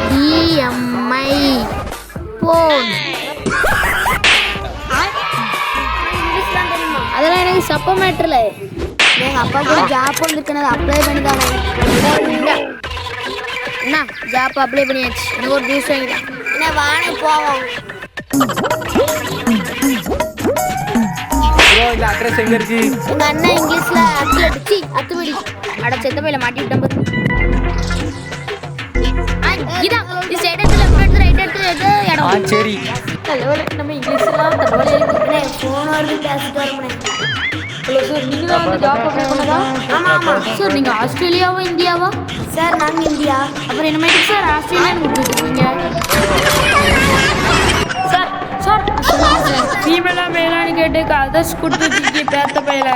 REDMI phone. அதெல்லாம் எனக்கு சப்ப மேட்டர்ல. எங்கள் அப்பா கூட ஜாப் வந்துருக்கேன், அதை அப்ளை பண்ணி தானே. என்ன ஜாப் அப்ளை பண்ணியாச்சு, எனக்கு ஒரு ஜூஸ் வாங்கிட்டேன். என்ன வாங்க போவோம். இந்த அட்ரஸ் எங்க இருக்கு? எங்க அண்ணன் இங்கிலீஷ்ல அத்துமடி அட செத்த பையில மாட்டி விட்டேன். இதான் இது சைடு எடுத்து லெஃப்ட் எடுத்து ரைட் எடுத்து இடம். சரி தலைவலி நம்ம இங்கிலீஷ்லாம் தலைவலி இருக்குனே. ஃபோன் வருது பேசிட்டு வரணும். ஹலோ சார், நீங்க தான் அந்த ஜாப் அப்ளை பண்ணதா? ஆமா ஆமா சார். நீங்க ஆஸ்திரேலியாவா இந்தியாவா? சார் நாங்க இந்தியா. அப்புறம் என்னமேட்டு சார் ஆஸ்திரேலியான்னு கொடுத்துருக்கீங்க சார்? சார் ஃபீமேலா மேலான்னு கேட்டு அதர்ஸ் கொடுத்துருக்கீங்க பேத்த பையில.